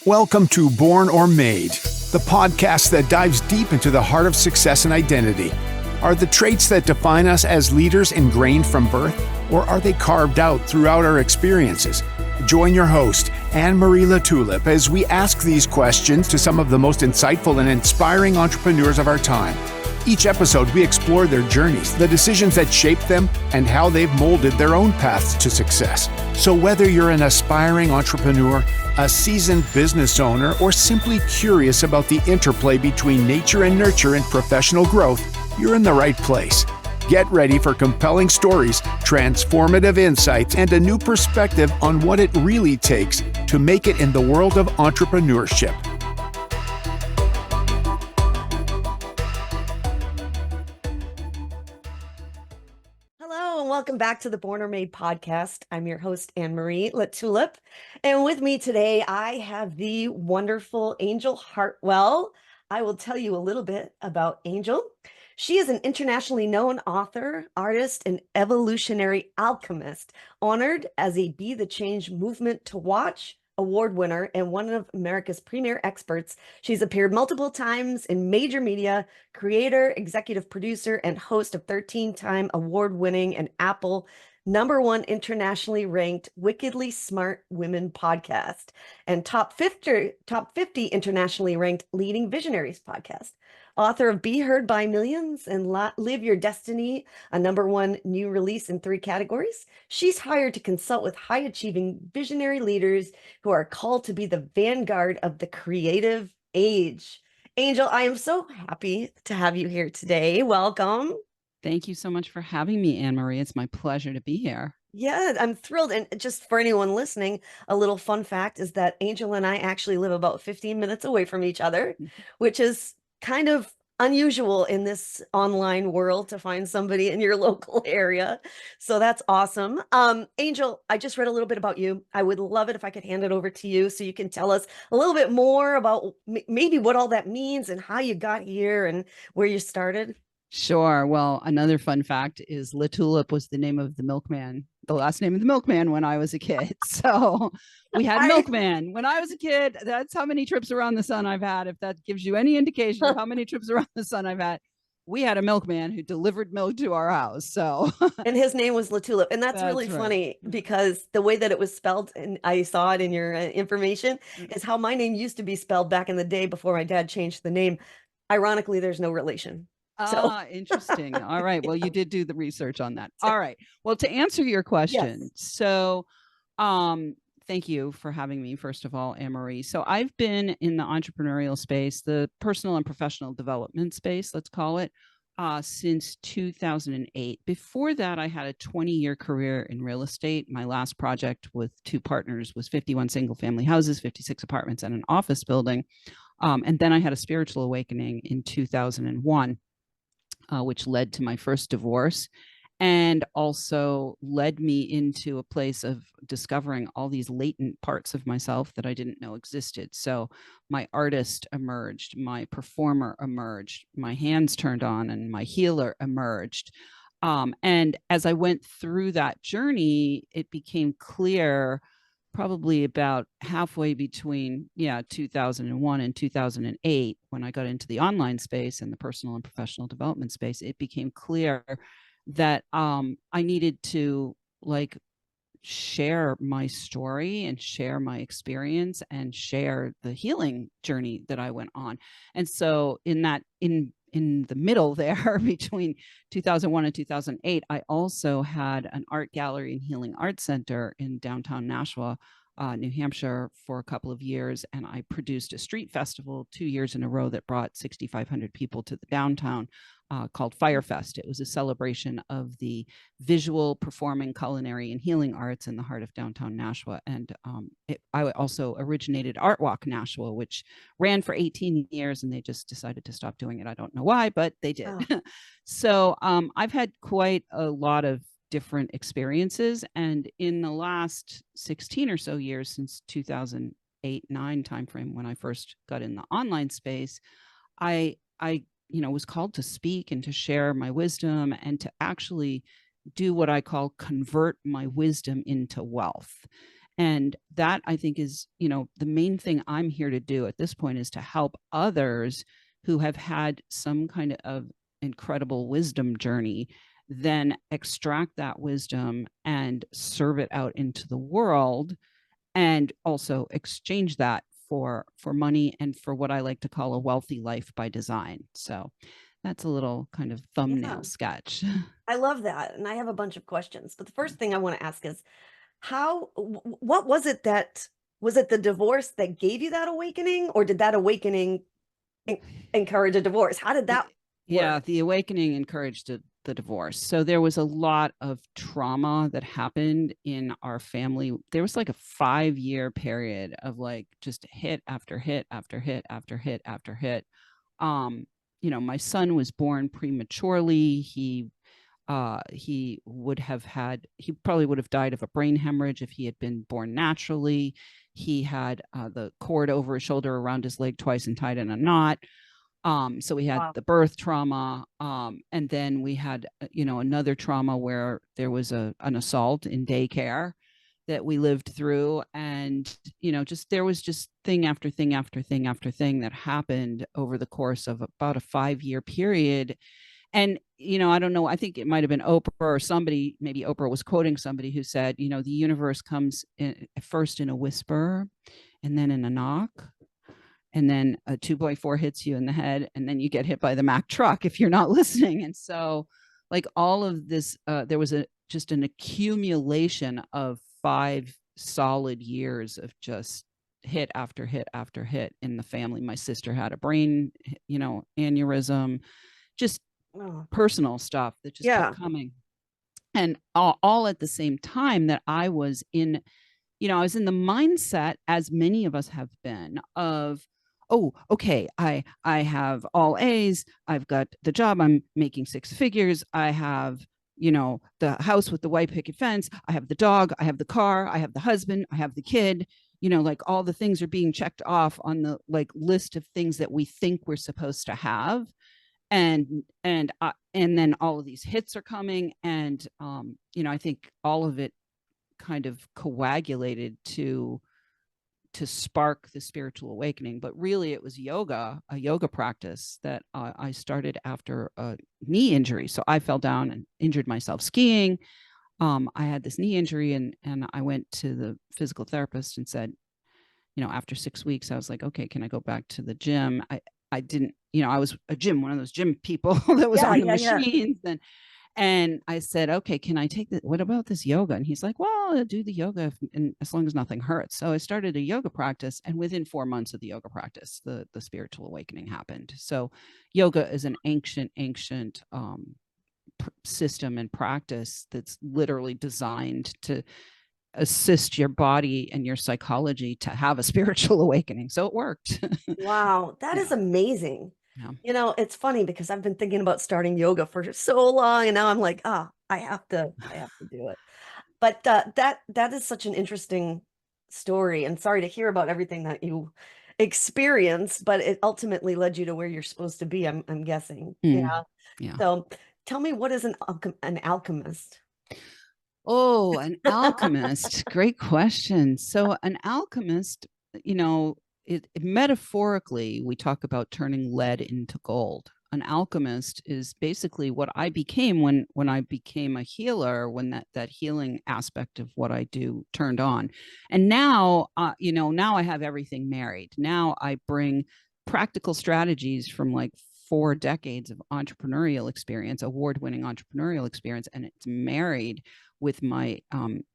Welcome to Born or Made, the podcast that dives deep into the heart of success and identity. Are the traits that define us as leaders ingrained from birth, or are they carved out throughout our experiences? Join your host, Anne-Marie LaTulip, as we ask these questions to some of the most insightful and inspiring entrepreneurs of our time. Each episode, we explore their journeys, the decisions that shaped them, and how they've molded their own paths to success. So whether you're an aspiring entrepreneur, a seasoned business owner, or simply curious about the interplay between nature and nurture in professional growth, you're in the right place. Get ready for compelling stories, transformative insights, and a new perspective on what it really takes to make it in the world of entrepreneurship. Welcome back to the Born or Made podcast. I'm your host, Anne-Marie LaTulip. And with me today, I have the wonderful Anjel Hartwell. I will tell you a little bit about Anjel. She is an internationally known author, artist, and evolutionary alchemist, honored as a Be the Change Movement to Watch award winner and one of America's premier experts. She's appeared multiple times in major media, creator, executive producer, and host of 13-time award-winning and Apple #1 internationally ranked Wickedly Smart Women podcast and top 50 internationally ranked Leading Visionaries podcast. Author of Be Heard by Millions and Live Your Destiny, a #1 new release in 3 categories. She's hired to consult with high-achieving visionary leaders who are called to be the vanguard of the creative age. Anjel, I am so happy to have you here today. Welcome. Thank you so much for having me, Anne-Marie. It's my pleasure to be here. Yeah, I'm thrilled. And just for anyone listening, a little fun fact is that Anjel and I actually live about 15 minutes away from each other, which is kind of unusual in this online world to find somebody in your local area. So that's awesome. Anjel, I just read a little bit about you. I would love it if I could hand it over to you so you can tell us a little bit more about maybe what all that means and how you got here and where you started. Sure. Well, another fun fact is LaTulip was the name of the milkman, the last name of the milkman when I was a kid. So we had milkman when I was a kid. That's how many trips around the sun I've had. If that gives you any indication of how many trips around the sun I've had, we had a milkman who delivered milk to our house. So, and his name was LaTulip. And that's really right. Funny because the way that it was spelled, and I saw it in your information, is how my name used to be spelled back in the day before my dad changed the name. Ironically, there's no relation. Interesting. All right. Well, you did do the research on that. All right. Well, to answer your question, yes. So thank you for having me, first of all, Anne-Marie. So I've been in the entrepreneurial space, the personal and professional development space, let's call it, since 2008. Before that, I had a 20-year career in real estate. My last project with 2 partners was 51 single-family houses, 56 apartments, and an office building. And then I had a spiritual awakening in 2001. Which led to my first divorce and also led me into a place of discovering all these latent parts of myself that I didn't know existed. So my artist emerged, my performer emerged, my hands turned on, and my healer emerged. And as I went through that journey, it became clear probably about halfway between 2001 and 2008, when I got into the online space and the personal and professional development space, it became clear that I needed to share my story and share my experience and share the healing journey that I went on. And so in the middle there between 2001 and 2008, I also had an art gallery and healing arts center in downtown Nashua, New Hampshire for a couple of years. And I produced a street festival 2 years in a row that brought 6,500 people to the downtown called Firefest. It was a celebration of the visual, performing, culinary, and healing arts in the heart of downtown Nashua. And I also originated Art Walk Nashua, which ran for 18 years, and they just decided to stop doing it. I don't know why, but they did. Oh. So I've had quite a lot of different experiences. And in the last 16 or so years, since 2008-9 timeframe, when I first got in the online space, I was called to speak and to share my wisdom and to actually do what I call convert my wisdom into wealth. And that, I think, is, the main thing I'm here to do at this point, is to help others who have had some kind of incredible wisdom journey, then extract that wisdom and serve it out into the world, and also exchange that for money and for what I like to call a wealthy life by design. So that's a little kind of thumbnail sketch. I love that. And I have a bunch of questions. But the first thing I want to ask is, what was it the divorce that gave you that awakening, or did that awakening encourage a divorce? How did that work? Yeah, the awakening encouraged the divorce. So there was a lot of trauma that happened in our family. There was like a 5-year period of like just hit after hit after hit after hit after hit. My son was born prematurely. He probably would have died of a brain hemorrhage if he had been born naturally. He had the cord over his shoulder around his leg twice and tied in a knot. So we had the birth trauma. And then we had, another trauma where there was an assault in daycare that we lived through. And, there was just thing after thing after thing after thing that happened over the course of about a 5-year period. And, I don't know, I think it might've been Oprah or somebody, maybe Oprah was quoting somebody who said, the universe comes first in a whisper, and then in a knock, and then a 2x4 hits you in the head, and then you get hit by the Mack truck if you're not listening. And so like all of this, there was just an accumulation of 5 solid years of just hit after hit after hit in the family. My sister had a brain, aneurysm, just personal stuff that just kept coming. And all at the same time that I was in the mindset, as many of us have been, of, oh, okay, I have all A's, I've got the job, I'm making 6 figures, I have, the house with the white picket fence, I have the dog, I have the car, I have the husband, I have the kid, like all the things are being checked off on the list of things that we think we're supposed to have. And then all of these hits are coming. And, I think all of it kind of coagulated to spark the spiritual awakening. But really it was a yoga practice that I started after a knee injury. So I fell down and injured myself skiing. I had this knee injury, and I went to the physical therapist and said, after 6 weeks, I was like, okay, can I go back to the gym? I didn't, I was one of those gym people that was on the machines. And I said, okay, can I take what about this yoga? And he's like, well, I'll do the yoga and as long as nothing hurts. So I started a yoga practice, and within 4 months of the yoga practice, the spiritual awakening happened. So yoga is an ancient system and practice that's literally designed to assist your body and your psychology to have a spiritual awakening. So it worked. Wow, that is amazing. Yeah. It's funny because I've been thinking about starting yoga for so long, and now I'm like, I have to do it. But that is such an interesting story, and sorry to hear about everything that you experienced, but it ultimately led you to where you're supposed to be, I'm guessing. Yeah. So tell me, what is an alchemist? Oh, an alchemist. Great question. So an alchemist, metaphorically, we talk about turning lead into gold. An alchemist is basically what I became when I became a healer, when that healing aspect of what I do turned on. And now, now I have everything married. Now I bring practical strategies from 4 decades of entrepreneurial experience, award-winning entrepreneurial experience, and it's married with my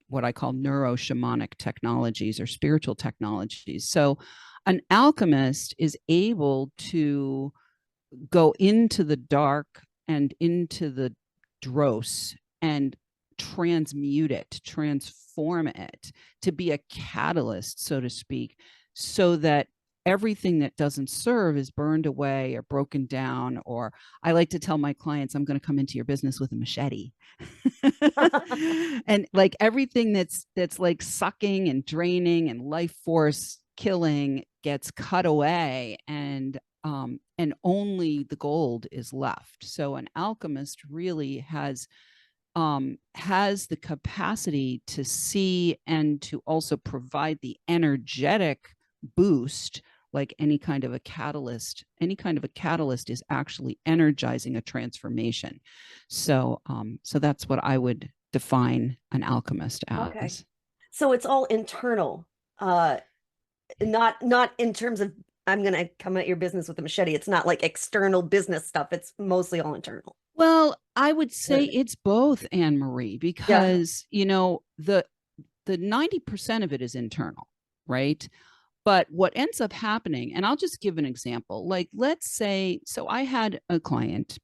what I call neuro-shamanic technologies or spiritual technologies. So an alchemist is able to go into the dark and into the dross and transmute it, transform it to be a catalyst, so to speak, so that everything that doesn't serve is burned away or broken down. Or I like to tell my clients, I'm going to come into your business with a machete. And everything that's sucking and draining and life force killing gets cut away, and only the gold is left. So an alchemist really has has the capacity to see and to also provide the energetic boost, like any kind of a catalyst is actually energizing a transformation. So that's what I would define an alchemist as. Okay. So it's all internal, not in terms of, I'm going to come at your business with a machete. It's not like external business stuff. It's mostly all internal. Well, I would say it's both, Anne Marie, because, the 90% of it is internal, right? But what ends up happening, and I'll just give an example, like, let's say, so I had a client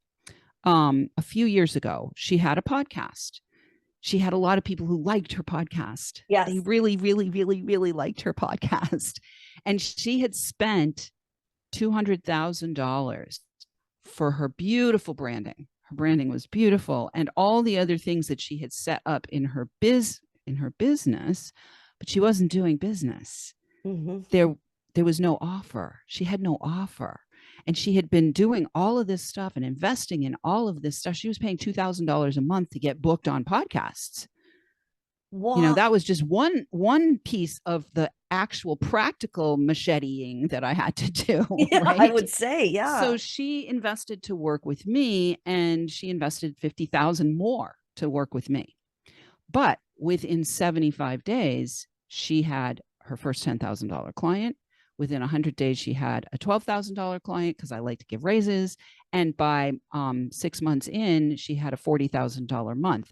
a few years ago. She had a podcast. She had a lot of people who liked her podcast. Yes. They really, really, really, really liked her podcast. And she had spent $200,000 for her beautiful branding. Her branding was beautiful, and all the other things that she had set up in her business, but she wasn't doing business. Mm-hmm. There was no offer. She had no offer. And she had been doing all of this stuff and investing in all of this stuff. She was paying $2,000 a month to get booked on podcasts. Wow. That was just one piece of the actual practical macheteing that I had to do. Yeah, right? I would say, yeah. So she invested to work with me, and she invested $50,000 more to work with me. But within 75 days, she had her first $10,000 client. Within 100 days, she had a $12,000 client, because I like to give raises. And by 6 months in, she had a $40,000 month.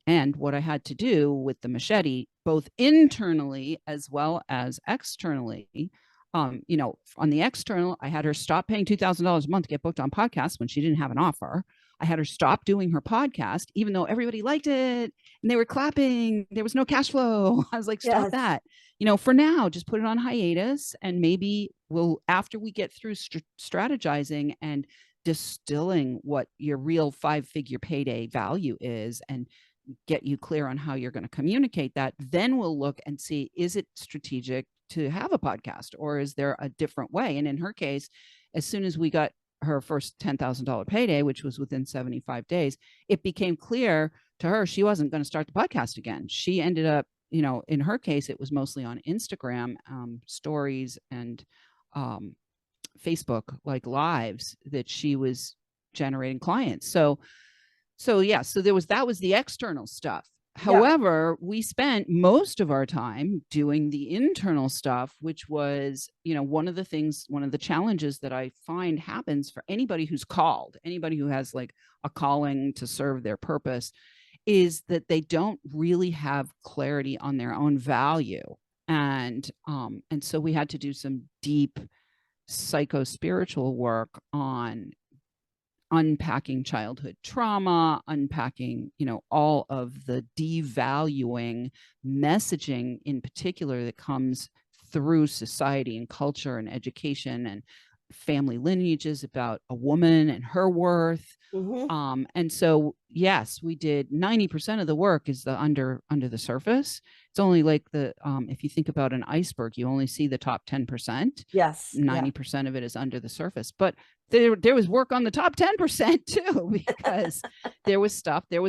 And what I had to do with the machete, both internally as well as externally, on the external, I had her stop paying $2,000 a month to get booked on podcasts when she didn't have an offer. I had her stop doing her podcast, even though everybody liked it and they were clapping. There was no cash flow. I was like, stop that. For now, just put it on hiatus, and maybe after we get through strategizing and distilling what your real 5-figure payday value is, and get you clear on how you're going to communicate that, then we'll look and see, is it strategic to have a podcast, or is there a different way? And in her case, as soon as we got her first $10,000 payday, which was within 75 days, it became clear to her she wasn't going to start the podcast again. She ended up, in her case, it was mostly on Instagram stories and Facebook like lives that she was generating clients. So that was the external stuff. However, we spent most of our time doing the internal stuff, which was, one of the challenges that I find happens for anybody who's called, anybody who has like a calling to serve their purpose, is that they don't really have clarity on their own value. And so we had to do some deep psycho-spiritual work on unpacking childhood trauma, unpacking, all of the devaluing messaging in particular that comes through society and culture and education and family lineages about a woman and her worth. Mm-hmm. And so, yes, we did 90% of the work is the under the surface. It's only like if you think about an iceberg, you only see the top 10%. Yes. 90% of it is under the surface, but there was work on the top 10% too, because there was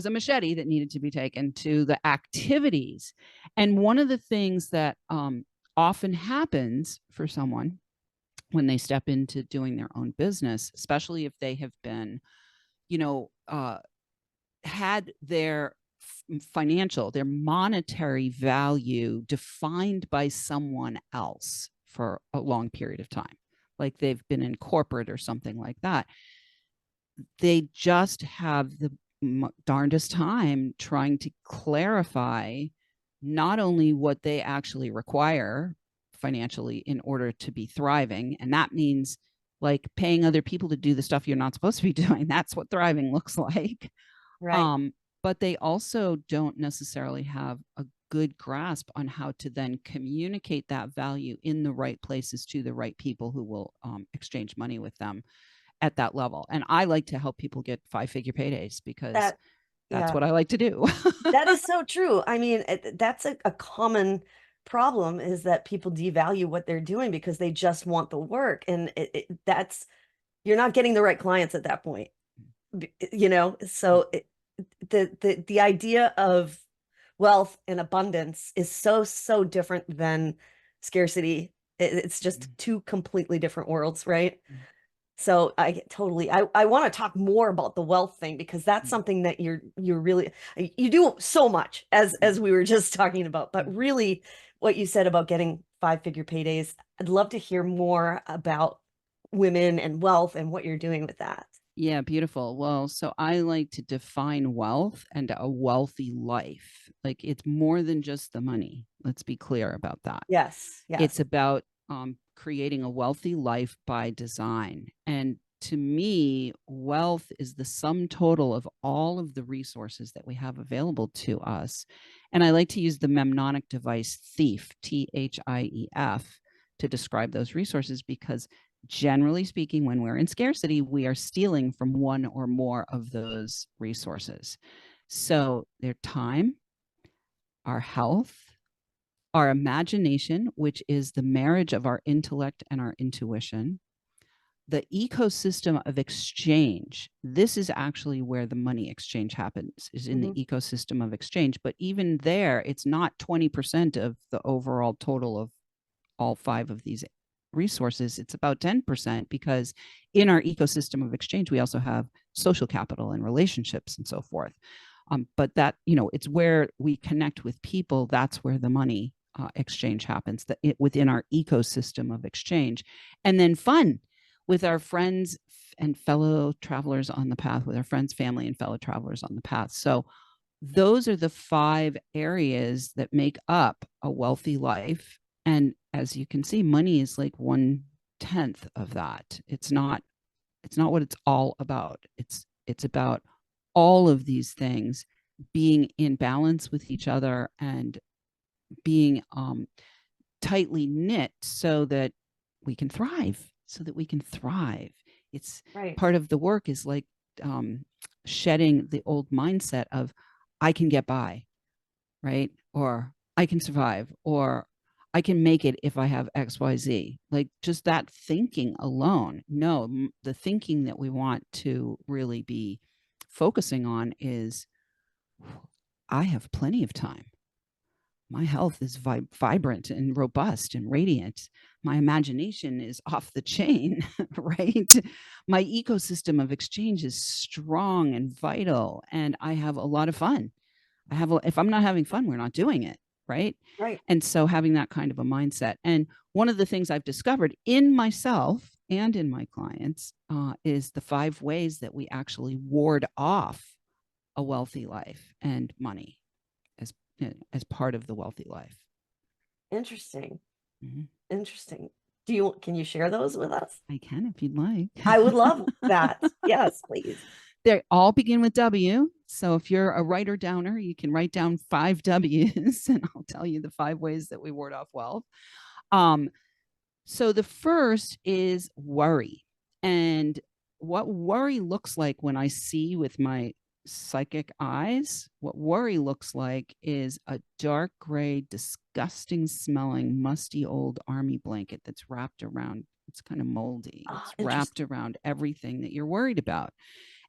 a machete that needed to be taken to the activities. And one of the things that often happens for someone when they step into doing their own business, especially if they have been, had their their monetary value defined by someone else for a long period of time, like they've been in corporate or something like that, they just have the darndest time trying to clarify not only what they actually require financially in order to be thriving. And that means like paying other people to do the stuff you're not supposed to be doing. That's what thriving looks like. Right. But they also don't necessarily have a good grasp on how to then communicate that value in the right places to the right people who will exchange money with them at that level. And I like to help people get 5-figure paydays because that's what I like to do. That is so true. I mean, that's a common problem, is that people devalue what they're doing because they just want the work. And you're not getting the right clients at that point, so the idea of wealth and abundance is so different than scarcity. It's just two completely different worlds, right? So I want to talk more about the wealth thing, because that's something that you're really, you do so much, as we were just talking about, but really what you said about getting 5-figure paydays, I'd love to hear more about women and wealth and what you're doing with that. Yeah, beautiful. Well, so I like to define wealth and a wealthy life. Like, it's more than just the money. Let's be clear about that. Yes. It's about creating a wealthy life by design. And to me, wealth is the sum total of all of the resources that we have available to us. And I like to use the mnemonic device THIEF, THIEF, to describe those resources, because generally speaking, when we're in scarcity, we are stealing from one or more of those resources. So their time, our health, our imagination, which is the marriage of our intellect and our intuition, the ecosystem of exchange. This is actually where the money exchange happens, is in the ecosystem of exchange. But even there, it's not 20% of the overall total of all 5 of these resources. It's about 10%, because in our ecosystem of exchange, we also have social capital and relationships and so forth. But that, it's where we connect with people. That's where the money exchange happens, within our ecosystem of exchange. And then fun with our friends and fellow travelers on the path, with our friends, family, and fellow travelers on the path. So those are the 5 areas that make up a wealthy life. And as you can see, money is like 1/10 of that. It's not what it's all about. It's about all of these things being in balance with each other and being tightly knit, so that we can thrive. It's Right. Part of the work is like shedding the old mindset of I can get by, right? Or I can survive, or I can make it if I have XYZ. Like, just that thinking alone. No, the thinking that we want to really be focusing on is, I have plenty of time. My health is vibrant and robust and radiant. My imagination is off the chain, right? My ecosystem of exchange is strong and vital, and I have a lot of fun. If I'm not having fun, we're not doing it, right? Right. And so having that kind of a mindset. And one of the things I've discovered in myself and in my clients is the 5 ways that we actually ward off a wealthy life and money as part of the wealthy life. Interesting. Interesting. Can you share those with us? I can, if you'd like. I would love that. Yes, please. They all begin with W. So if you're a writer downer, you can write down 5 W's, and I'll tell you the 5 ways that we ward off wealth. So the first is worry. And what worry looks like, when I see with my psychic eyes, what worry looks like is a dark gray, disgusting smelling, musty old army blanket that's wrapped around, it's kind of moldy. It's wrapped around everything that you're worried about.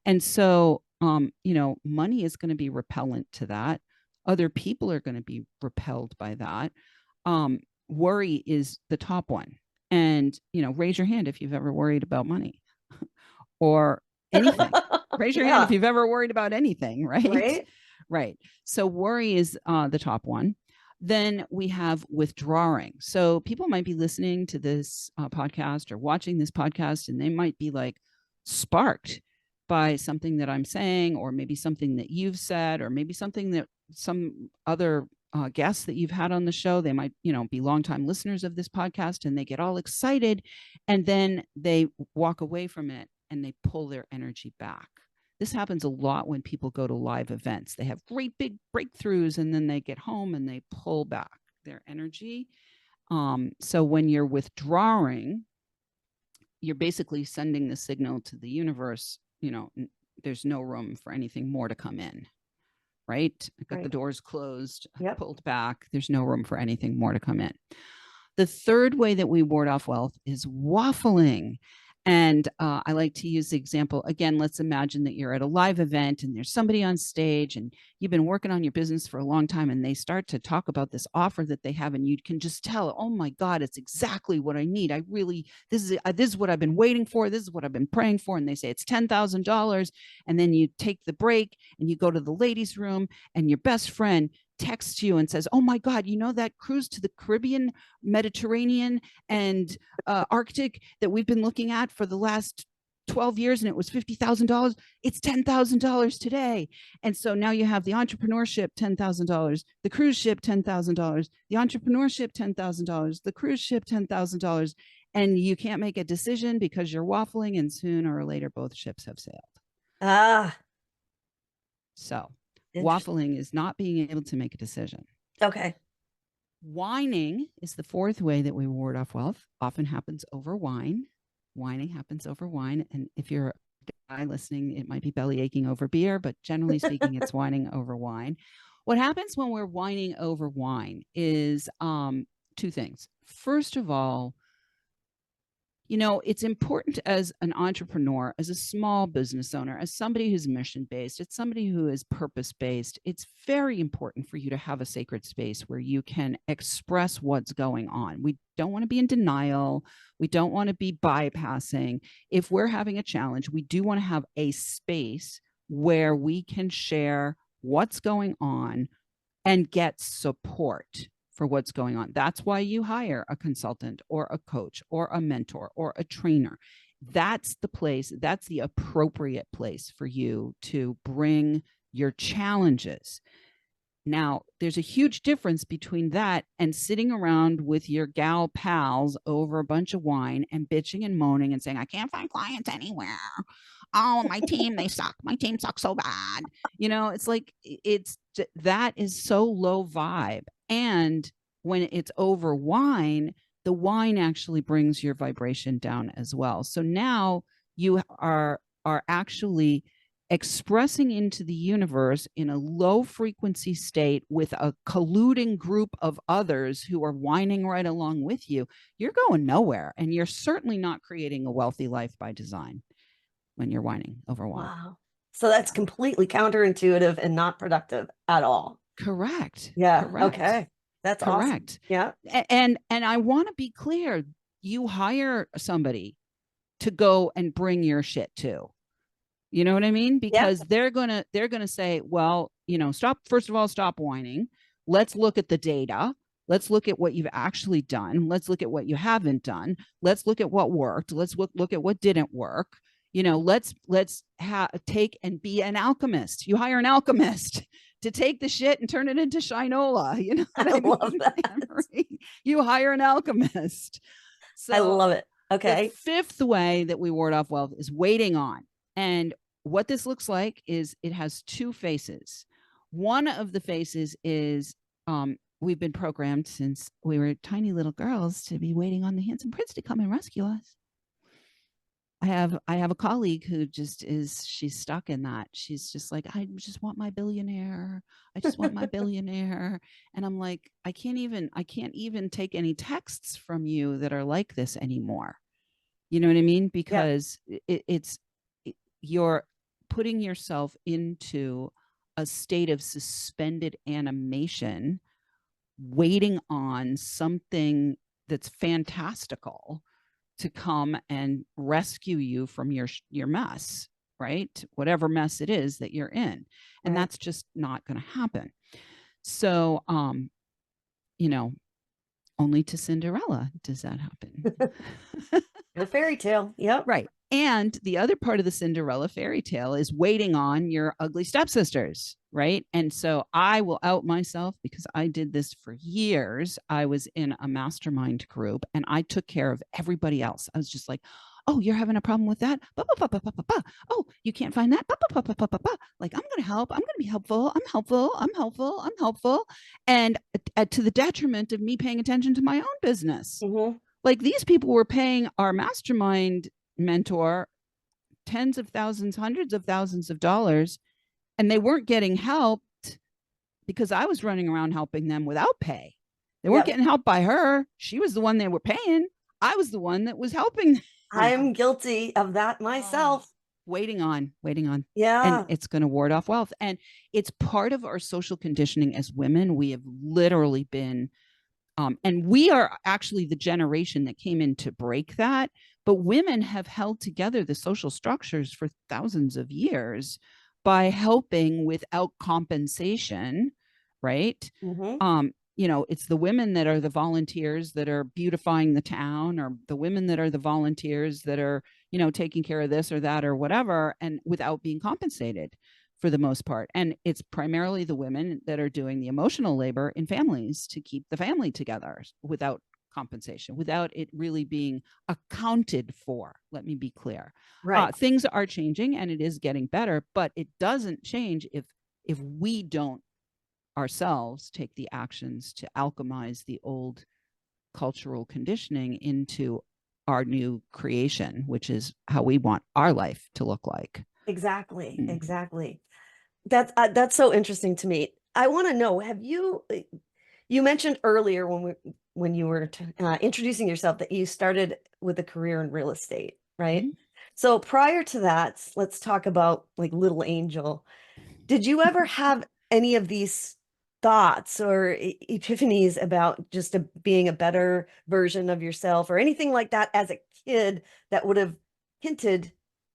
And so, money is going to be repellent to that. Other people are going to be repelled by that. Worry is the top one. And, raise your hand if you've ever worried about money or anything. Raise your hand if you've ever worried about anything, right? Right. So worry is the top one. Then we have withdrawing. So people might be listening to this podcast or watching this podcast, and they might be like sparked by something that I'm saying, or maybe something that you've said, or maybe something that some other guests that you've had on the show. They might, be longtime listeners of this podcast, and they get all excited, and then they walk away from it and they pull their energy back. This happens a lot when people go to live events. They have great big breakthroughs, and then they get home and they pull back their energy. So when you're withdrawing, you're basically sending the signal to the universe, there's no room for anything more to come in, right? I got the doors closed, pulled back. There's no room for anything more to come in. The third way that we ward off wealth is waffling. And I like to use the example again. Let's imagine that you're at a live event and there's somebody on stage and you've been working on your business for a long time, and they start to talk about this offer that they have, and you can just tell, oh my God, it's exactly what I need. This is what I've been waiting for. This is what I've been praying for. And they say it's $10,000. And then you take the break and you go to the ladies' room, and your best friend texts you and says, oh my God, you know that cruise to the Caribbean, Mediterranean, and Arctic that we've been looking at for the last 12 years, and it was $50,000. It's $10,000 today. And so now you have the entrepreneurship, $10,000, the cruise ship, $10,000, the entrepreneurship, $10,000, the cruise ship, $10,000. And you can't make a decision because you're waffling, and sooner or later, both ships have sailed. So waffling is not being able to make a decision. Okay. Whining is the fourth way that we ward off wealth. Often happens over wine. Whining happens over wine. And if you're a guy listening, it might be belly aching over beer, but generally speaking, it's whining over wine. What happens when we're whining over wine is two things. First of all, you know, it's important as an entrepreneur, as a small business owner, as somebody who's mission-based, it's somebody who is purpose-based. It's very important for you to have a sacred space where you can express what's going on. We don't want to be in denial. We don't want to be bypassing. If we're having a challenge, we do want to have a space where we can share what's going on and get support for what's going on. That's why you hire a consultant or a coach or a mentor or a trainer. That's the place, that's the appropriate place for you to bring your challenges. Now, there's a huge difference between that and sitting around with your gal pals over a bunch of wine and bitching and moaning and saying, I can't find clients anywhere. Oh, my team, they suck. My team sucks so bad. You know, it's like, that is so low vibe. And when it's over wine, the wine actually brings your vibration down as well. So now you are actually expressing into the universe in a low frequency state with a colluding group of others who are whining right along with you. You're going nowhere, and you're certainly not creating a wealthy life by design when you're whining over wine. Wow. So that's completely counterintuitive and not productive at all. Correct. Yeah. Correct. Okay. That's correct. Awesome. Yeah. And I want to be clear. You hire somebody to go and bring your shit to. You know what I mean? Because they're gonna say, well, you know, first of all, stop whining. Let's look at the data. Let's look at what you've actually done. Let's look at what you haven't done. Let's look at what worked. Let's look at what didn't work. You know, let's take and be an alchemist. You hire an alchemist to take the shit and turn it into shinola. You know what I mean? Love that. You hire an alchemist. So I love it. Okay. The fifth way that we ward off wealth is waiting on. And what this looks like is it has two faces. One of the faces is we've been programmed since we were tiny little girls to be waiting on the handsome prince to come and rescue us. I have a colleague who she's stuck in that. She's just like, I just want my billionaire. I just want my billionaire. And I'm like, I can't even take any texts from you that are like this anymore. You know what I mean? Because you're putting yourself into a state of suspended animation, waiting on something that's fantastical to come and rescue you from your mess, right? Whatever mess it is that you're in. And that's just not going to happen. So, you know, only to Cinderella does that happen. The fairy tale. Yep. Right. And the other part of the Cinderella fairy tale is waiting on your ugly stepsisters, right? And so I will out myself because I did this for years. I was in a mastermind group and I took care of everybody else. I was just like, oh, you're having a problem with that? Oh, you can't find that? Like, I'm going to help. I'm going to be helpful. I'm helpful. And to the detriment of me paying attention to my own business. Mm-hmm. Like, these people were paying our mastermind mentor tens of thousands, hundreds of thousands of dollars, and they weren't getting helped because I was running around helping them without pay. They weren't getting helped by her. She was the one they were paying. I was the one that was helping I'm guilty of that myself. Waiting on. Yeah. And it's going to ward off wealth. And it's part of our social conditioning as women. We have literally been, and we are actually the generation that came in to break that. But women have held together the social structures for thousands of years by helping without compensation, right? It's the women that are the volunteers that are beautifying the town, or the women that are the volunteers that are, taking care of this or that or whatever, and without being compensated for the most part. And it's primarily the women that are doing the emotional labor in families to keep the family together without compensation, without it really being accounted for. Let me be clear. Right. Things are changing and it is getting better, but it doesn't change if we don't ourselves take the actions to alchemize the old cultural conditioning into our new creation, which is how we want our life to look like. Exactly. That's so interesting to me. I want to know, you mentioned earlier when you were introducing yourself that you started with a career in real estate, right? Mm-hmm. So prior to that, let's talk about like little Angel. Did you ever have any of these thoughts or epiphanies about just being a better version of yourself or anything like that as a kid that would have hinted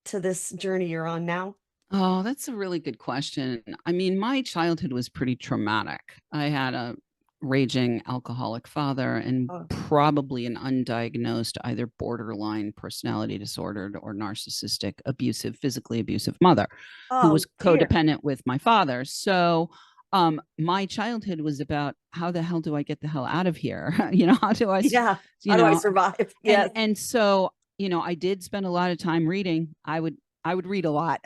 to this journey you're on now? Oh, that's a really good question. I mean, my childhood was pretty traumatic. I had a raging alcoholic father and probably an undiagnosed either borderline personality disordered or narcissistic, physically abusive mother who was codependent with my father. So my childhood was about how the hell do I get the hell out of here? How do I survive? Yes. And so, I did spend a lot of time reading. I would read a lot.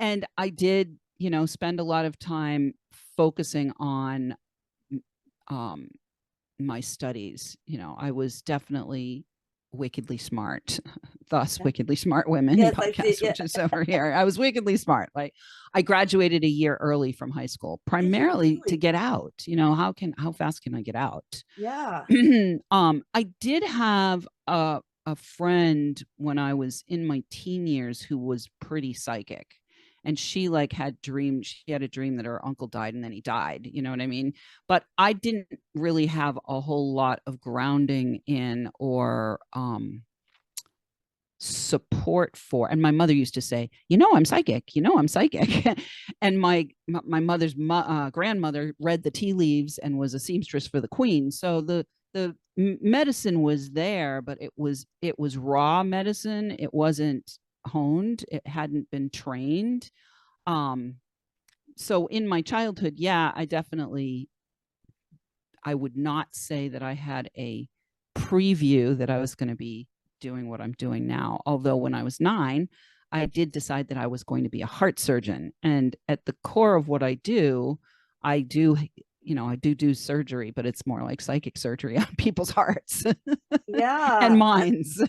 And I did, spend a lot of time focusing on my studies. I was definitely wickedly smart, thus Wickedly Smart Women podcast, which is over here. I was wickedly smart. Like, I graduated a year early from high school, primarily to get out. How fast can I get out? Yeah. I did have a friend when I was in my teen years who was pretty psychic. And she had a dream that her uncle died and then he died. You know what I mean? But I didn't really have a whole lot of grounding in or support for. And my mother used to say, I'm psychic, I'm psychic. And my mother's grandmother read the tea leaves and was a seamstress for the queen. So the medicine was there, but it was raw medicine. It wasn't honed. It hadn't been trained. So in my childhood, I would not say that I had a preview that I was going to be doing what I'm doing now. Although when I was 9, I did decide that I was going to be a heart surgeon. And at the core of what I do surgery, but it's more like psychic surgery on people's hearts. And minds.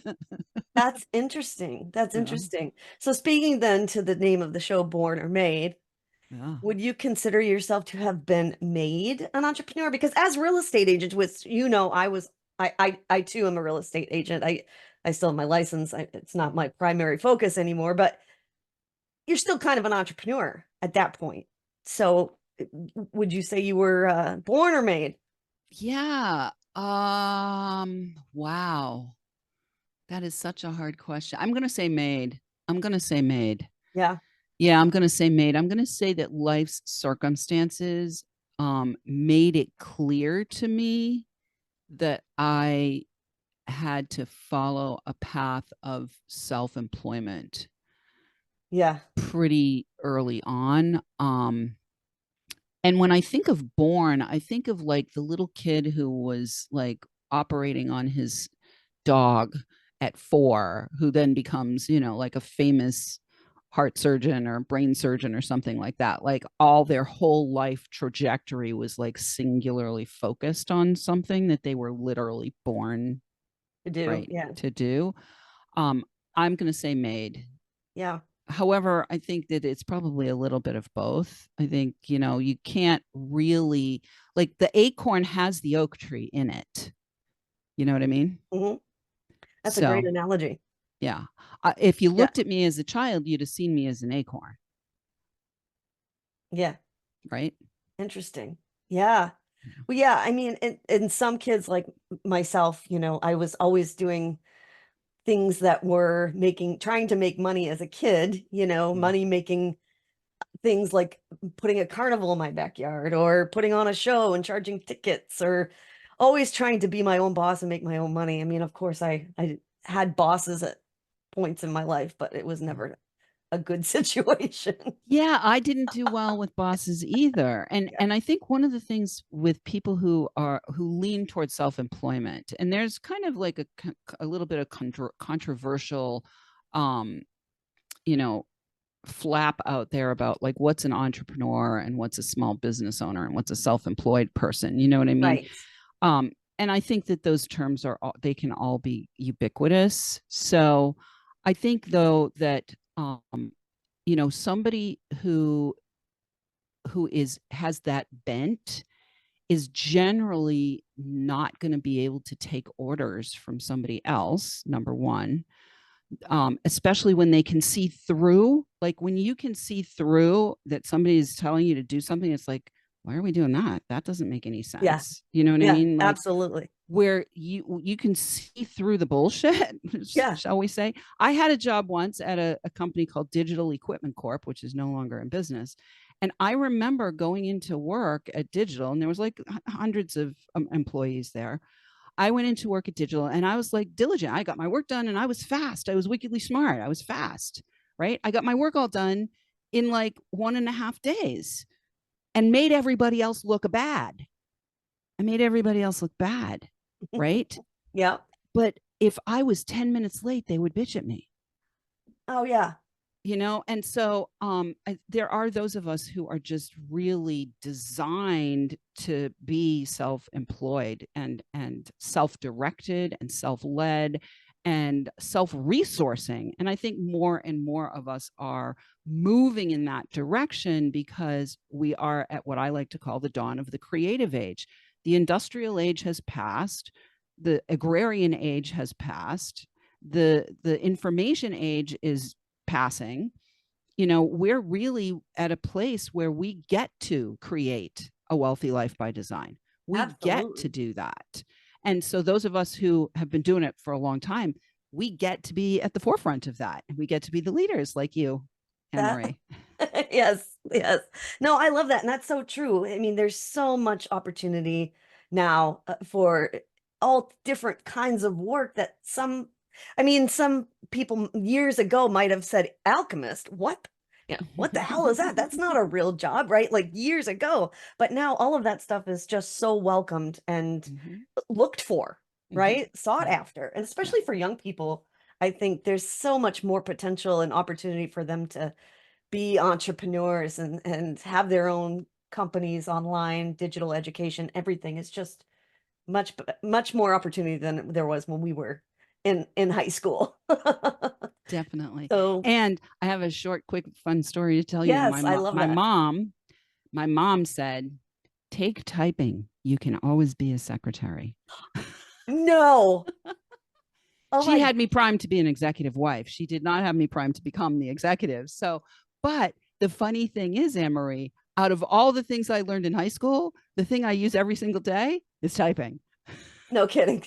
That's interesting. Interesting. So speaking then to the name of the show, Born or Made, would you consider yourself to have been made an entrepreneur? Because as real estate agent, which I too am a real estate agent. I still have my license. It's not my primary focus anymore, but you're still kind of an entrepreneur at that point. So would you say you were born or made? Yeah. Wow. That is such a hard question. I'm going to say made. Yeah. Yeah, I'm going to say made. I'm going to say that life's circumstances made it clear to me that I had to follow a path of self-employment. Yeah. Pretty early on. And when I think of born, I think of like the little kid who was like operating on his dog at 4, who then becomes, like a famous heart surgeon or brain surgeon or something like that. Like all their whole life trajectory was like singularly focused on something that they were literally born to do. Right, yeah. To do. I'm going to say made. Yeah. However, I think that it's probably a little bit of both. I think, you can't really, like, the acorn has the oak tree in it. You know what I mean? Mm-hmm. That's a great analogy. Yeah. If you looked at me as a child, you'd have seen me as an acorn. Yeah. Right. Interesting. Yeah. Well, yeah. I mean, and some kids like myself, I was always doing things that were trying to make money as a kid, money making things like putting a carnival in my backyard or putting on a show and charging tickets, or always trying to be my own boss and make my own money. I mean, of course, I had bosses at points in my life, but it was never a good situation. Yeah, I didn't do well with bosses either. And I think one of the things with people who lean towards self-employment, and there's kind of like a little bit of controversial flap out there about like what's an entrepreneur and what's a small business owner and what's a self-employed person, you know what I mean? Right. And I think that those terms they can all be ubiquitous. So I think though that somebody who has that bent is generally not going to be able to take orders from somebody else, number one. Especially when they can see through, like when you can see through that somebody is telling you to do something, it's like, why are we doing that? That doesn't make any sense. Yeah. You know what I mean? Like, absolutely. Where you can see through the bullshit, shall we say. I had a job once at a company called Digital Equipment Corp, which is no longer in business. And I remember going into work at Digital, and there was like hundreds of employees there. I went into work at Digital and I was like diligent. I got my work done and I was fast. I was wickedly smart. I was fast, right? I got my work all done in like 1.5 days and made everybody else look bad. I made everybody else look bad, right? Yeah. But if I was 10 minutes late, they would bitch at me. Oh, yeah. And so there are those of us who are just really designed to be self-employed and self-directed and self-led and self-resourcing. And I think more and more of us are moving in that direction because we are at what I like to call the dawn of the creative age. The industrial age has passed. The agrarian age has passed. The information age is passing. We're really at a place where we get to create a wealthy life by design. We get to do that. And so those of us who have been doing it for a long time, we get to be at the forefront of that. And we get to be the leaders like you, Anne-Marie. Yes. No, I love that. And that's so true. I mean, there's so much opportunity now for all different kinds of work that some people years ago might have said, alchemist, what? What the hell is that? That's not a real job, right? Like years ago. But now all of that stuff is just so welcomed and looked for, right? Sought after. And especially for young people, I think there's so much more potential and opportunity for them to be entrepreneurs and have their own companies online, digital education, everything is just much more opportunity than there was when we were in high school. Definitely. So, and I have a short, quick, fun story to tell you. Yes, I love that. My mom said, take typing. You can always be a secretary. No. She had me primed to be an executive wife. She did not have me primed to become the executive. So, but the funny thing is, Anne-Marie, out of all the things I learned in high school, the thing I use every single day is typing. No kidding.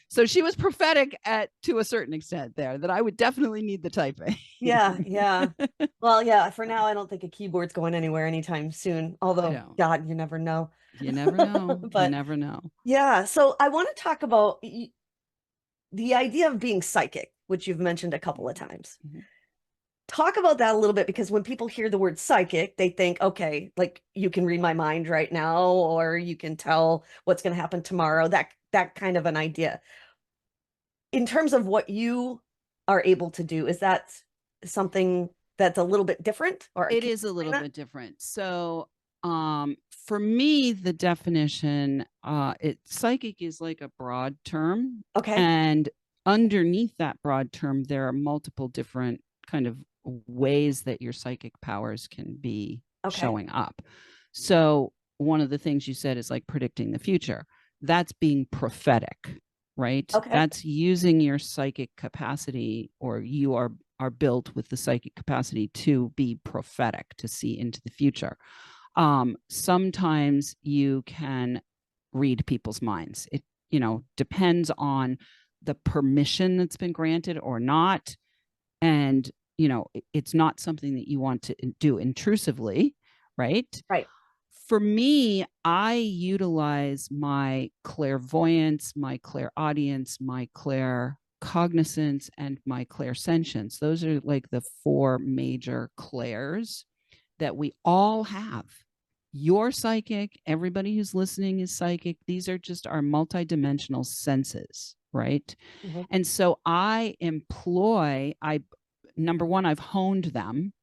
So she was prophetic to a certain extent there, that I would definitely need the typing. Yeah. Well, yeah, for now, I don't think a keyboard's going anywhere anytime soon. Although, God, you never know. You never know. But, you never know. Yeah. So I want to talk about the idea of being psychic, which you've mentioned a couple of times. Talk about that a little bit, because when people hear the word psychic, they think, okay, like you can read my mind right now, or you can tell what's going to happen tomorrow, that kind of an idea. In terms of what you are able to do, is that something that's a little bit different? Or it is a little bit different. So for me, the definition, psychic is like a broad term. Okay. And underneath that broad term, there are multiple different kind of ways that your psychic powers can be showing up. So one of the things you said is like predicting the future. That's being prophetic. right? Okay. That's using your psychic capacity, or you are built with the psychic capacity to be prophetic, to see into the future. Sometimes you can read people's minds. It, depends on the permission that's been granted or not. And, it's not something that you want to do intrusively, right? Right. For me, I utilize my clairvoyance, my clairaudience, my claircognizance, and my clairsentience. Those are like the 4 major clairs that we all have. You're psychic. Everybody who's listening is psychic. These are just our multidimensional senses, right? Mm-hmm. And so number one, I've honed them.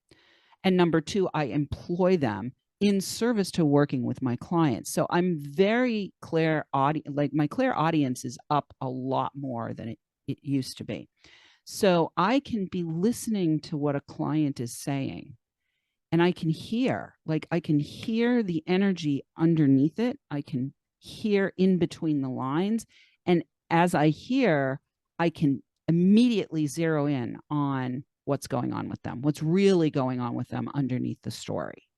And number 2, I employ them in service to working with my clients. So I'm very like my clairaudience is up a lot more than it used to be. So I can be listening to what a client is saying, and I can hear the energy underneath it. I can hear in between the lines. And as I hear, I can immediately zero in on what's going on with them, what's really going on with them underneath the story,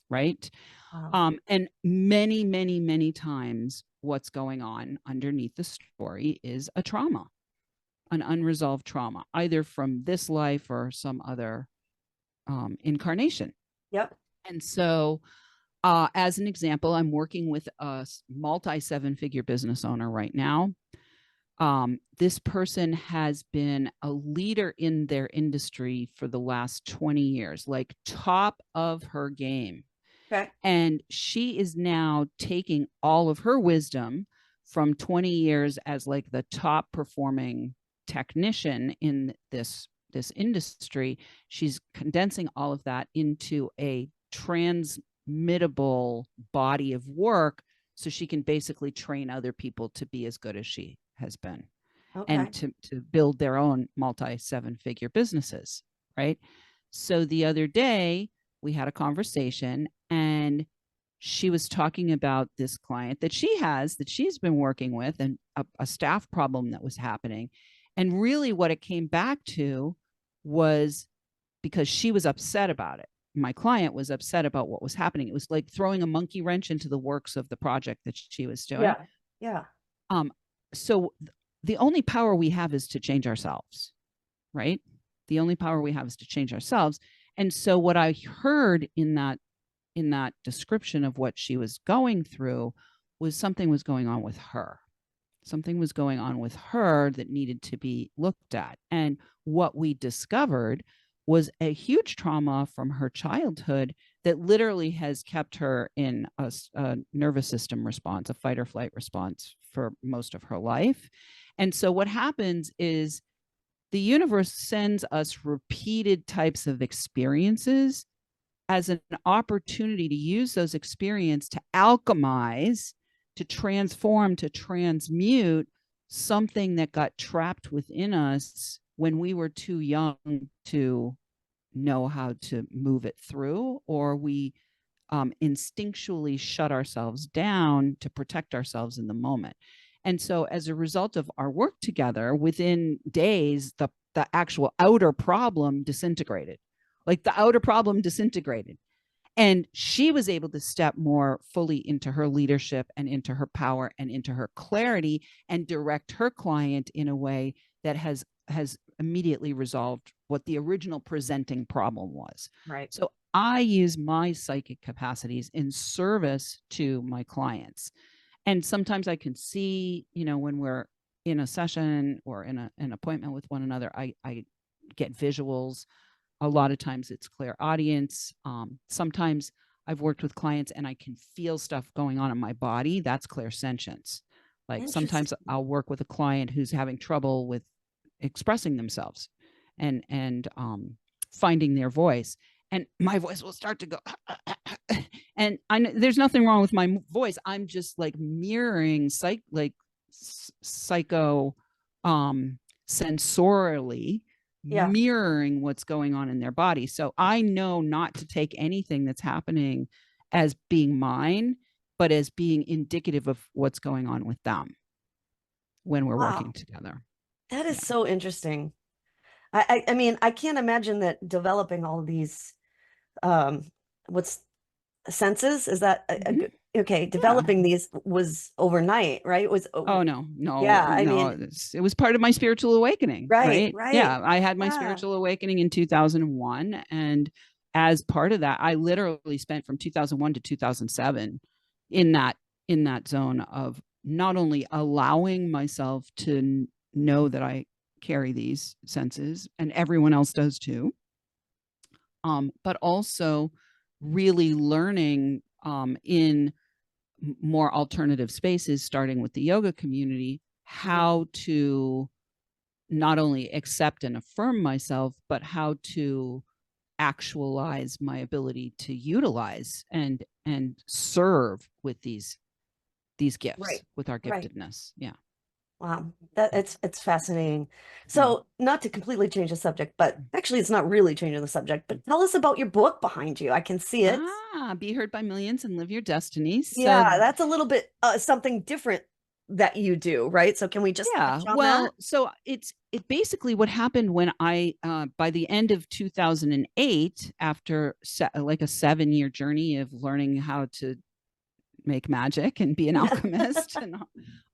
right? Wow. And many, many, many times what's going on underneath the story is a trauma, an unresolved trauma, either from this life or some other incarnation. Yep. And so, as an example, I'm working with a multi-7-figure business owner right now. This person has been a leader in their industry for the last 20 years, like top of her game. Okay. And she is now taking all of her wisdom from 20 years as like the top performing technician in this industry. She's condensing all of that into a transmittable body of work, so she can basically train other people to be as good as she has been. Okay. And to build their own multi-7-figure businesses, right? So the other day we had a conversation, and she was talking about this client that she's been working with, and a staff problem that was happening. And really what it came back to was because she was upset about it. My client was upset about what was happening. It was like throwing a monkey wrench into the works of the project that she was doing. Yeah. Yeah. So the only power we have is to change ourselves, right? The only power we have is to change ourselves. And so what I heard in that description of what she was going through was something was going on with her. Something was going on with her that needed to be looked at. And what we discovered was a huge trauma from her childhood that literally has kept her in a nervous system response, a fight or flight response for most of her life. And so what happens is the universe sends us repeated types of experiences as an opportunity to use those experiences to alchemize, to transform, to transmute something that got trapped within us when we were too young to know how to move it through, or we instinctually shut ourselves down to protect ourselves in the moment. And so as a result of our work together, within days, the actual outer problem disintegrated. Like the outer problem disintegrated. And she was able to step more fully into her leadership and into her power and into her clarity and direct her client in a way that has immediately resolved what the original presenting problem was. Right. So I use my psychic capacities in service to my clients. And sometimes I can see, when we're in a session or in an appointment with one another, I get visuals. A lot of times it's clairaudience. Sometimes I've worked with clients and I can feel stuff going on in my body. That's clairsentience. Like sometimes I'll work with a client who's having trouble with expressing themselves and finding their voice. And my voice will start to go, and there's nothing wrong with my voice. I'm just like mirroring psycho sensorially, mirroring what's going on in their body. So I know not to take anything that's happening as being mine, but as being indicative of what's going on with them. when we're Wow. working together. That is so interesting. I mean, I can't imagine that developing all of these, what's senses? Is that Mhm. okay? Yeah. Developing these was overnight, right? It was, Oh, no, yeah, I mean, it was part of my spiritual awakening, right, right? Yeah, right. I had my Yeah. spiritual awakening in 2001. And as part of that, I literally spent from 2001 to 2007 in that zone of not only allowing myself to know that I carry these senses, and everyone else does too, but also really learning in more alternative spaces, starting with the yoga community, how to not only accept and affirm myself, but how to actualize my ability to utilize and serve with these gifts, Right, with our right. giftedness. Yeah. Wow, that it's fascinating. Yeah. So, not to completely change the subject, but actually, it's not really changing the subject. But tell us about your book behind you. I can see it. Be heard by millions and live your destiny. Yeah, So that's a little bit something different that you do, right? So, can we just yeah, touch on that? well, so it basically what happened when I by the end of 2008, after like a 7-year journey of learning how to make magic and be an alchemist and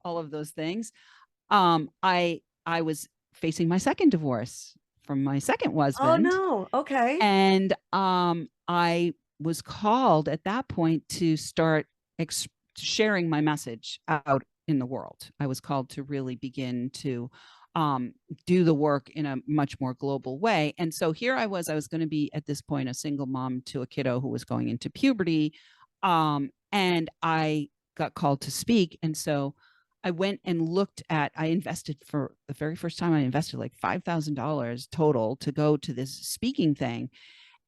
all of those things, I was facing my second divorce from my second Oh husband. no. Okay. And I was called at that point to start sharing my message out in the world. I was called to really begin to do the work in a much more global way. And so here I was going to be at this point a single mom to a kiddo who was going into puberty. And I got called to speak. And so I went and I invested, for the very first time, I invested like $5,000 total to go to this speaking thing.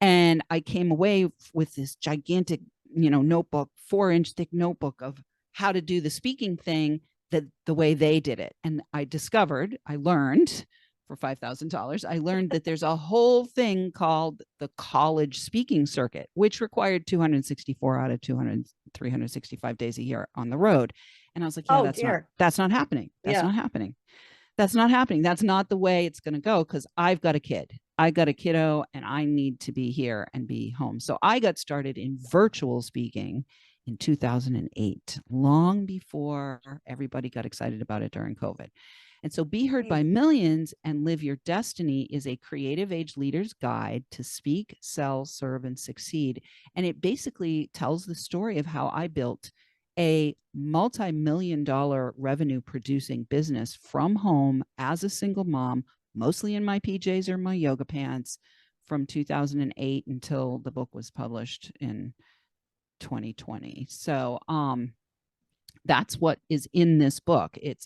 And I came away with this gigantic, notebook, 4-inch thick notebook of how to do the speaking thing the way they did it. And I learned for $5,000, I learned that there's a whole thing called the college speaking circuit, which required 264 out of 365 days a year on the road. And I was like, yeah, Oh that's not dear. happening. That's Yeah. not happening. That's not happening. That's not the way it's going to go, because I've got a kid. I got a kiddo and I need to be here and be home. So I got started in virtual speaking in 2008, long before everybody got excited about it during COVID. And so Be Heard by Millions and Live Your Destiny is a creative age leader's guide to speak, sell, serve, and succeed. And it basically tells the story of how I built a multi-million-dollar revenue producing business from home as a single mom, mostly in my PJs or my yoga pants, from 2008 until the book was published in 2020. So that's what is in this book. It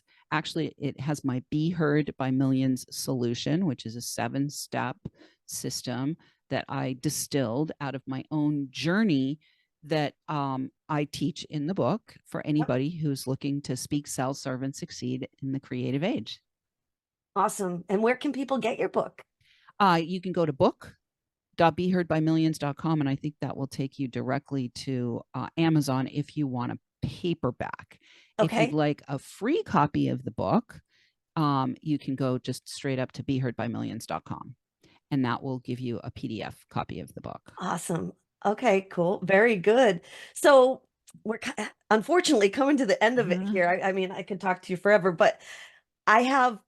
has my Be Heard by Millions solution, which is a 7-step system that I distilled out of my own journey that I teach in the book for anybody who's looking to speak, sell, serve, and succeed in the creative age. Awesome. And where can people get your book? You can go to book.beheardbymillions.com, and I think that will take you directly to Amazon if you want a paperback. Okay. If you'd like a free copy of the book, you can go just straight up to beheardbymillions.com, and that will give you a PDF copy of the book. Awesome. Okay, cool. Very good. So we're unfortunately coming to the end of it here. I mean, I could talk to you forever, but I have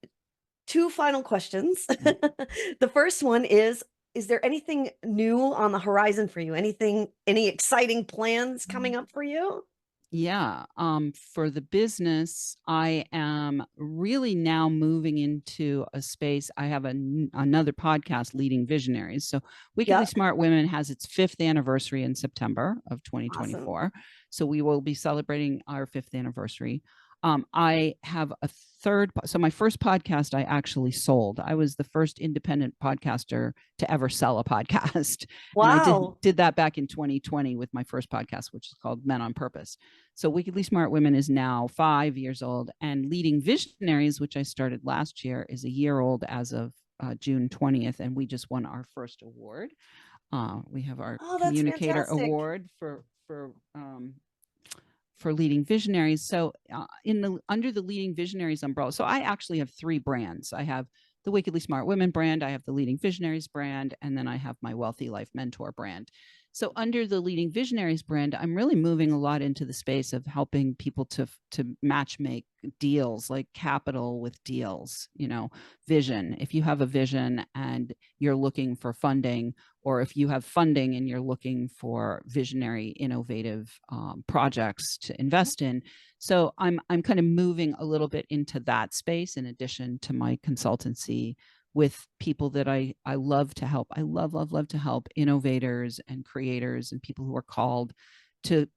2 final questions. The first one is there anything new on the horizon for you? Any exciting plans coming up for you? Yeah. For the business, I am really now moving into a space. I have another podcast, Leading Visionaries. So Wickedly Smart Women has its 5th anniversary in September of 2024. Awesome. So we will be celebrating our 5th anniversary. I have a third. So my first podcast I actually sold. I was the first independent podcaster to ever sell a podcast. Wow. And I did that back in 2020 with my first podcast, which is called Men on Purpose. So Wickedly Smart Women is now 5 years old, and Leading Visionaries, which I started last year, is a year old as of June 20th. And we just won our first award. We have our Communicator Award for for Leading Visionaries. So under the Leading Visionaries umbrella, so I actually have 3 brands. I have the Wickedly Smart Women brand, I have the Leading Visionaries brand, and then I have my Wealthy Life Mentor brand. So under the Leading Visionaries brand, I'm really moving a lot into the space of helping people to match make deals, like capital with deals, vision. If you have a vision and you're looking for funding, or if you have funding and you're looking for visionary, innovative projects to invest in. So I'm kind of moving a little bit into that space in addition to my consultancy with people that I love to help. I love to help innovators and creators and people who are called to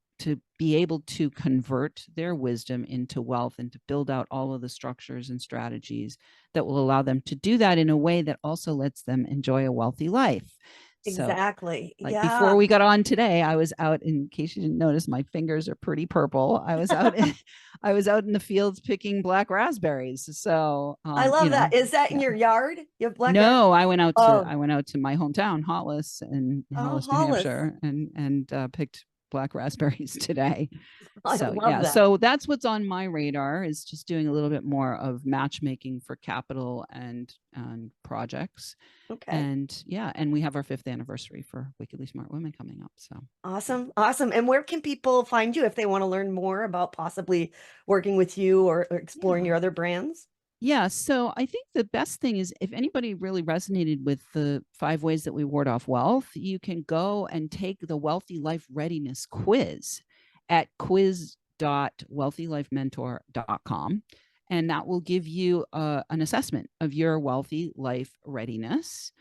be able to convert their wisdom into wealth and to build out all of the structures and strategies that will allow them to do that in a way that also lets them enjoy a wealthy life. Exactly. So, like before we got on today, I was out, in case you didn't notice, my fingers are pretty purple. I was out in the fields picking black raspberries. So I love that. Is that in your yard? You have black No, raspberries? I went out to my hometown, Hollis, in Hollis, New Hampshire, and picked black raspberries today. So yeah, so that's what's on my radar, is just doing a little bit more of matchmaking for capital and projects. Okay. And yeah, and we have our 5th anniversary for Wickedly Smart Women coming up. So awesome. And where can people find you if they want to learn more about possibly working with you or exploring your other brands? Yeah. So I think the best thing is, if anybody really resonated with the 5 ways that we ward off wealth, you can go and take the Wealthy Life Readiness quiz at quiz.wealthylifementor.com. And that will give you an assessment of your wealthy life readiness.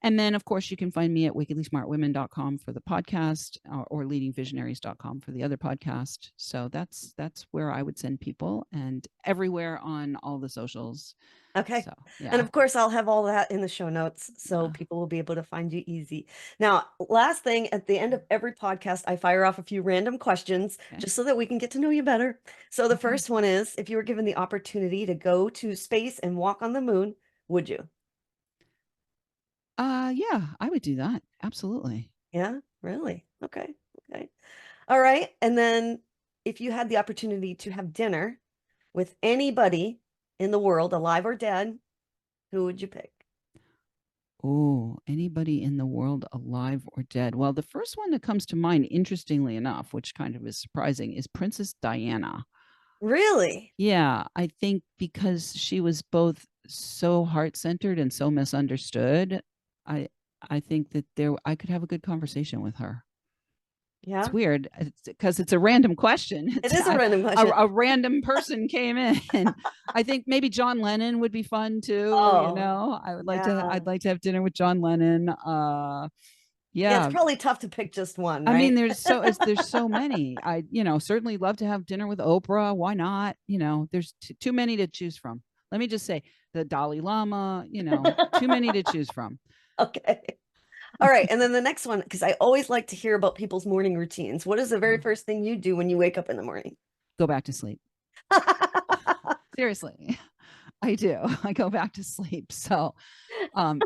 And then, of course, you can find me at wickedlysmartwomen.com for the podcast, or leadingvisionaries.com for the other podcast. So that's where I would send people, and everywhere on all the socials. Okay. So, yeah. And of course, I'll have all that in the show notes, so people will be able to find you easy. Now, last thing, at the end of every podcast, I fire off a few random questions just so that we can get to know you better. So the first one is, if you were given the opportunity to go to space and walk on the moon, would you? Yeah, I would do that. Absolutely. Yeah, really? Okay. All right. And then if you had the opportunity to have dinner with anybody in the world, alive or dead, who would you pick? Oh, anybody in the world, alive or dead? Well, the first one that comes to mind, interestingly enough, which kind of is surprising, is Princess Diana. Really? Yeah, I think because she was both so heart-centered and so misunderstood, I think that I could have a good conversation with her. Yeah, it's weird because it's a random question. It is a random question. A random person came in. I think maybe John Lennon would be fun too. I would like to. I'd like to have dinner with John Lennon. Yeah, it's probably tough to pick just one. Right? I mean, there's so many. I certainly love to have dinner with Oprah. Why not? There's too many to choose from. Let me just say, the Dalai Lama. Too many to choose from. Okay. All right. And then the next one, because I always like to hear about people's morning routines. What is the very first thing you do when you wake up in the morning? Go back to sleep. Seriously, I do. I go back to sleep. So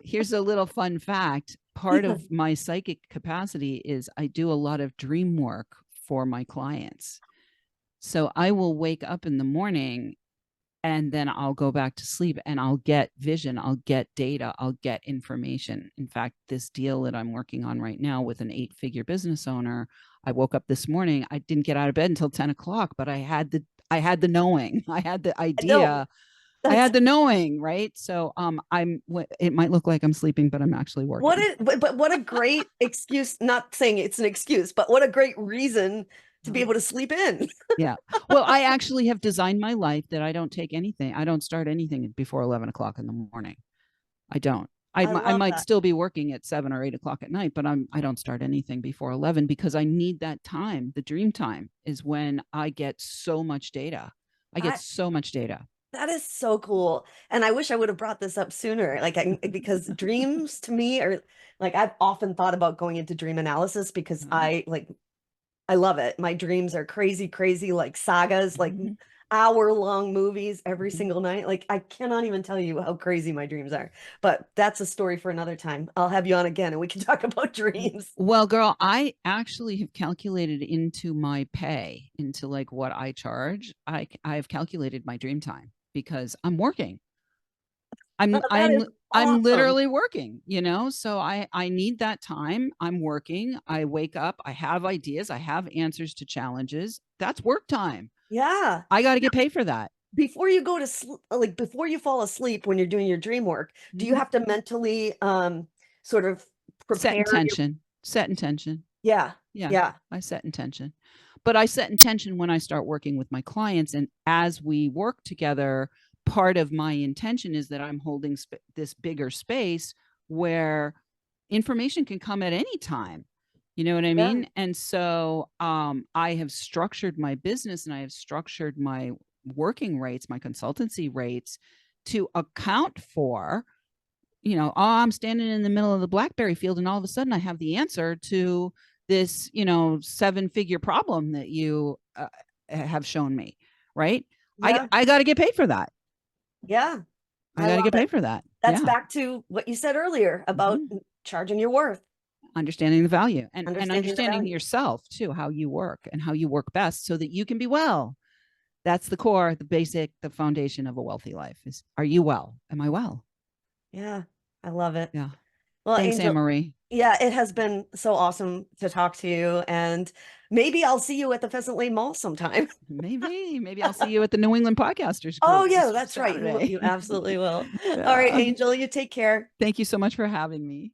here's a little fun fact. Part of my psychic capacity is I do a lot of dream work for my clients. So I will wake up in the morning, and then I'll go back to sleep, and I'll get vision, I'll get data, I'll get information. In fact, this deal that I'm working on right now with an 8-figure business owner, I woke up this morning, I didn't get out of bed until 10 o'clock, but I had the knowing, I had the idea, I had the knowing, right? So it might look like I'm sleeping, but I'm actually working. But what a great excuse, not saying it's an excuse, but what a great reason to be able to sleep in. Yeah. Well, I actually have designed my life that I don't take anything. I don't start anything before 11 o'clock in the morning. I don't. I might still be working at 7 or 8 o'clock at night, but I don't start anything before 11 because I need that time. The dream time is when I get so much data. I get so much data. That is so cool. And I wish I would have brought this up sooner. Because dreams to me are I've often thought about going into dream analysis because I love it. My dreams are crazy, like sagas. hour-long movies every single night. Like, I cannot even tell you how crazy my dreams are. But that's a story for another time. I'll have you on again and we can talk about dreams. Well, girl, I actually have calculated into my pay, into like what I charge. I've calculated my dream time because I'm working. I'm Awesome. literally working, so I need that time. I'm working. I wake up, I have ideas, I have answers to challenges. That's work time. Yeah. I got to get paid for that. Before you go to sleep, like before you fall asleep when you're doing your dream work, do you have to mentally sort of prepare set intention. Yeah. I set intention. But I set intention when I start working with my clients, and as we work together, part of my intention is that I'm holding this bigger space where information can come at any time. You know what I mean? And so I have structured my business and I have structured my working rates, my consultancy rates, to account for, I'm standing in the middle of the blackberry field and all of a sudden I have the answer to this, 7-figure problem that you have shown me, right? Yeah. I got to get paid for that. Yeah. I got to get paid for that. That's back to what you said earlier about charging your worth. Understanding the value and understanding yourself too, how you work and how you work best so that you can be well. That's the core, the basic, the foundation of a wealthy life is, are you well? Am I well? Yeah. I love it. Yeah. Well, thanks, Anne-Marie. Yeah, it has been so awesome to talk to you, and maybe I'll see you at the Pheasant Lane Mall sometime. Maybe I'll see you at the New England Podcasters Group. Oh yeah, that's Saturday. Right. You absolutely will. Yeah. All right, Angel, you take care. Thank you so much for having me.